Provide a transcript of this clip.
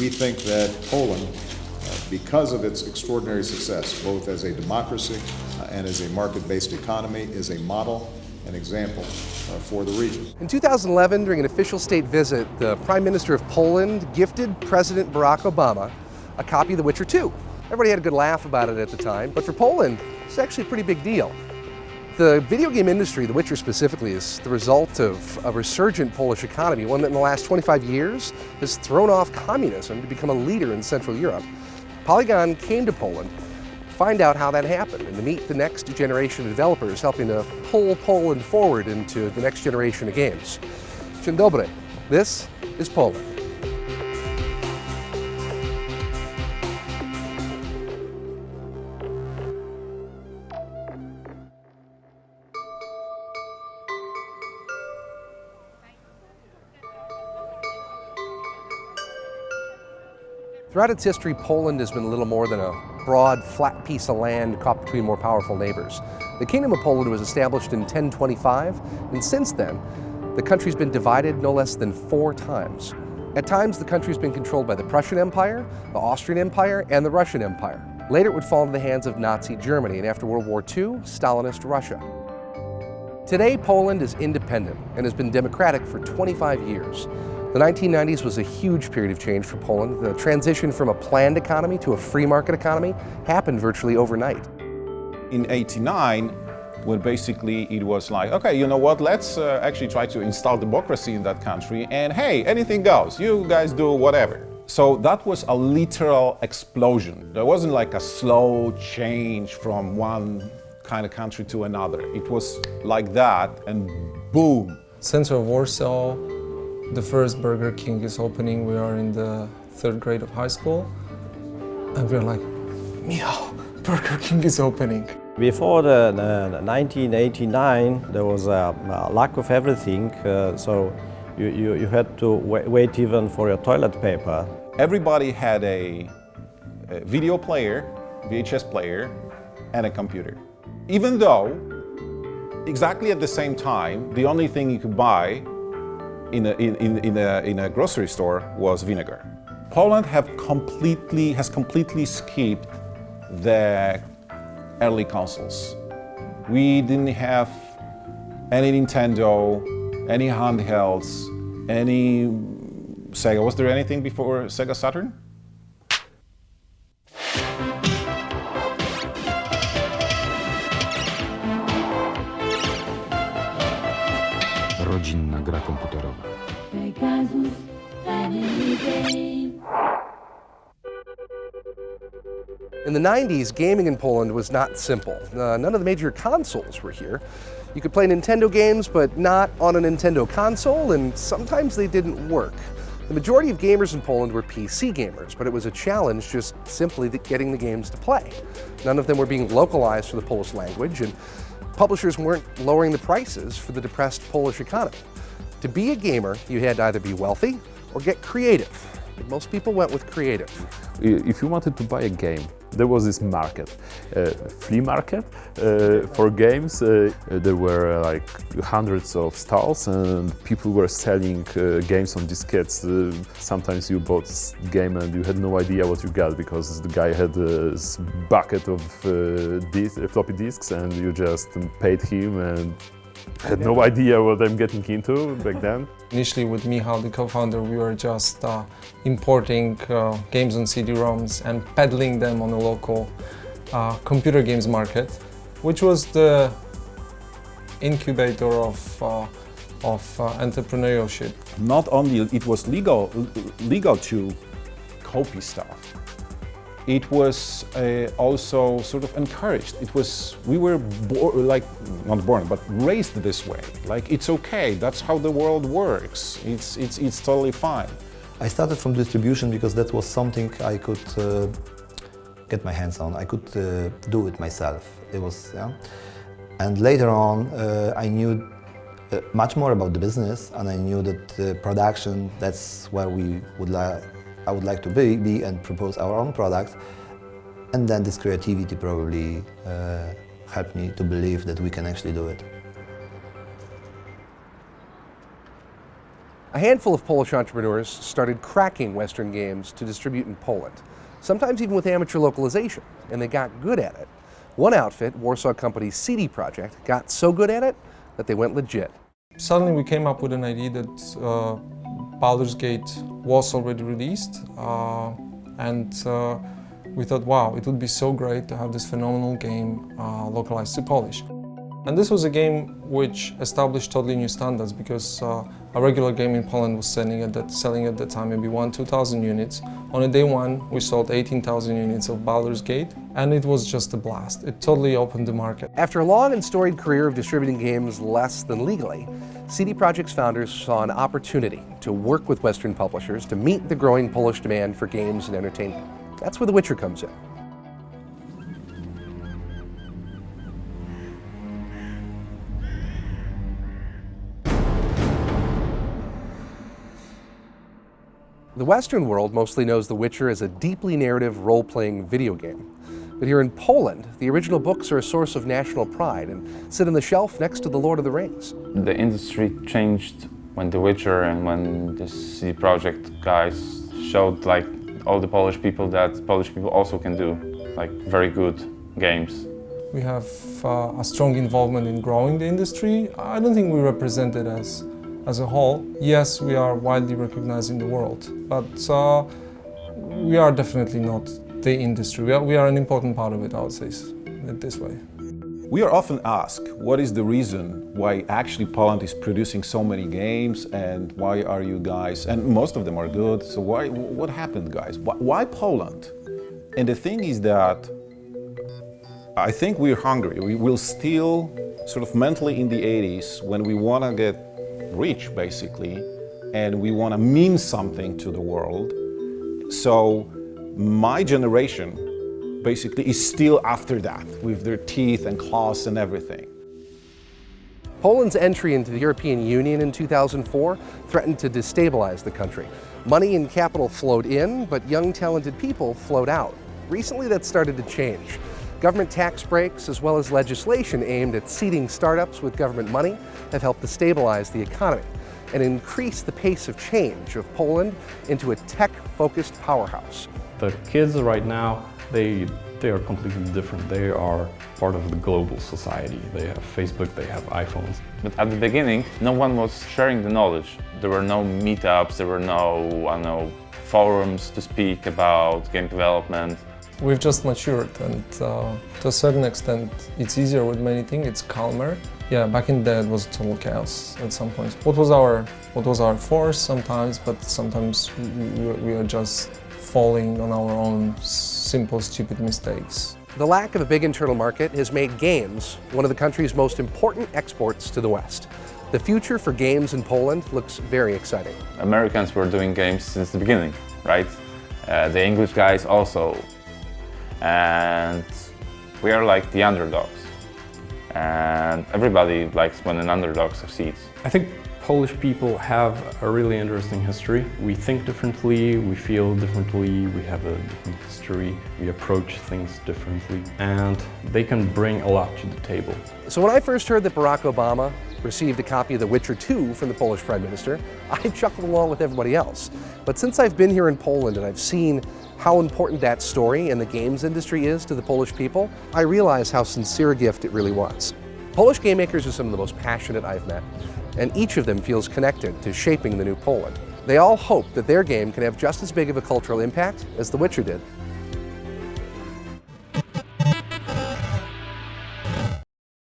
We think that Poland, because of its extraordinary success, both as a democracy and as a market-based economy, is a model, an example for the region. In 2011, during an official state visit, the Prime Minister of Poland gifted President Barack Obama a copy of The Witcher 2. Everybody had a good laugh about it at the time, but for Poland, it's actually a pretty big deal. The video game industry, The Witcher specifically, is the result of a resurgent Polish economy, one that in the last 25 years has thrown off communism to become a leader in Central Europe. Polygon came to Poland to find out how that happened and to meet the next generation of developers helping to pull Poland forward into the next generation of games. Dzień dobry. This is Poland. Throughout its history, Poland has been a little more than a broad, flat piece of land caught between more powerful neighbors. The Kingdom of Poland was established in 1025, and since then, the country's been divided no less than 4 times. At times, the country's been controlled by the Prussian Empire, the Austrian Empire, and the Russian Empire. Later, it would fall into the hands of Nazi Germany, and after World War II, Stalinist Russia. Today, Poland is independent and has been democratic for 25 years. The 1990s was a huge period of change for Poland. The transition from a planned economy to a free market economy happened virtually overnight. In '89, when basically it was like, okay, you know what, let's actually try to install democracy in that country, and hey, anything goes, you guys do whatever. So that was a literal explosion. There wasn't like a slow change from one kind of country to another. It was like that, and boom. Center of Warsaw, the first Burger King is opening. We are in the 3rd grade of high school, and we're like, meow, Burger King is opening. Before the 1989, there was a lack of everything, so you had to wait even for your toilet paper. Everybody had a video player, VHS player, and a computer. Even though, exactly at the same time, the only thing you could buy in a grocery store was vinegar. Poland has completely skipped the early consoles. We didn't have any Nintendo, any handhelds, any Sega. Was there anything before Sega Saturn? Rodzinna gra komputerowa. In the 90s, gaming in Poland was not simple. None of the major consoles were here. You could play Nintendo games, but not on a Nintendo console, and sometimes they didn't work. The majority of gamers in Poland were PC gamers, but it was a challenge just simply getting the games to play. None of them were being localized for the Polish language, and publishers weren't lowering the prices for the depressed Polish economy. To be a gamer, you had to either be wealthy or get creative. But most people went with creative. If you wanted to buy a game, there was this market, flea market for games. There were like hundreds of stalls and people were selling games on diskettes. Sometimes you bought a game and you had no idea what you got because the guy had a bucket of floppy disks and you just paid him and had no idea what I'm getting into back then. Initially with Michał, the co-founder, we were just importing games on CD-ROMs and peddling them on the local computer games market, which was the incubator of entrepreneurship. Not only it was legal to copy stuff, it was also sort of encouraged. We were not born, but raised this way. Like, it's okay, that's how the world works. It's totally fine. I started from distribution because that was something I could get my hands on. I could do it myself. It was, yeah. And later on, I knew much more about the business, and I knew that production, that's where I would like to be and propose our own products. And then this creativity probably helped me to believe that we can actually do it. A handful of Polish entrepreneurs started cracking Western games to distribute in Poland, sometimes even with amateur localization, and they got good at it. One outfit, Warsaw company CD Projekt, got so good at it that they went legit. Suddenly we came up with an idea that Baldur's Gate was already released, and we thought, wow, it would be so great to have this phenomenal game localized to Polish. And this was a game which established totally new standards, because a regular game in Poland was selling at that time maybe 1,000–2,000 units. On a day one, we sold 18,000 units of Baldur's Gate, and it was just a blast. It totally opened the market. After a long and storied career of distributing games less than legally, CD Projekt's founders saw an opportunity to work with Western publishers to meet the growing Polish demand for games and entertainment. That's where The Witcher comes in. The Western world mostly knows The Witcher as a deeply narrative role-playing video game. But here in Poland, the original books are a source of national pride and sit on the shelf next to The Lord of the Rings. The industry changed when The Witcher and when the CD Projekt guys showed like all the Polish people that Polish people also can do like very good games. We have a strong involvement in growing the industry. I don't think we represent it as a whole. Yes, we are widely recognized in the world, but we are definitely not the industry. We are an important part of it, I would say it this way. We are often asked, what is the reason why actually Poland is producing so many games, and why are you guys, and most of them are good, so what happened, guys? Why Poland? And the thing is that I think we're hungry. We will still sort of mentally in the 80s when we want to get rich, basically, and we want to mean something to the world. So my generation basically is still after that, with their teeth and claws and everything. Poland's entry into the European Union in 2004 threatened to destabilize the country. Money and capital flowed in, but young, talented people flowed out. Recently, that started to change. Government tax breaks, as well as legislation aimed at seeding startups with government money, have helped to stabilize the economy and increase the pace of change of Poland into a tech-focused powerhouse. The kids right now, they are completely different. They are part of the global society. They have Facebook, they have iPhones. But at the beginning, no one was sharing the knowledge. There were no meetups, there were no, I don't know, forums to speak about game development. We've just matured, and to a certain extent it's easier with many things, it's calmer. Yeah, back in the day it was total chaos at some point. What was our force sometimes, but sometimes we are just falling on our own simple, stupid mistakes. The lack of a big internal market has made games one of the country's most important exports to the West. The future for games in Poland looks very exciting. Americans were doing games since the beginning, right? The English guys also. And we are like the underdogs. And everybody likes when an underdog succeeds. I think Polish people have a really interesting history. We think differently, we feel differently, we have a different history, we approach things differently, and they can bring a lot to the table. So when I first heard that Barack Obama received a copy of The Witcher 2 from the Polish Prime Minister, I chuckled along with everybody else. But since I've been here in Poland and I've seen how important that story and the games industry is to the Polish people, I realize how sincere a gift it really was. Polish game makers are some of the most passionate I've met, and each of them feels connected to shaping the new Poland. They all hope that their game can have just as big of a cultural impact as The Witcher did.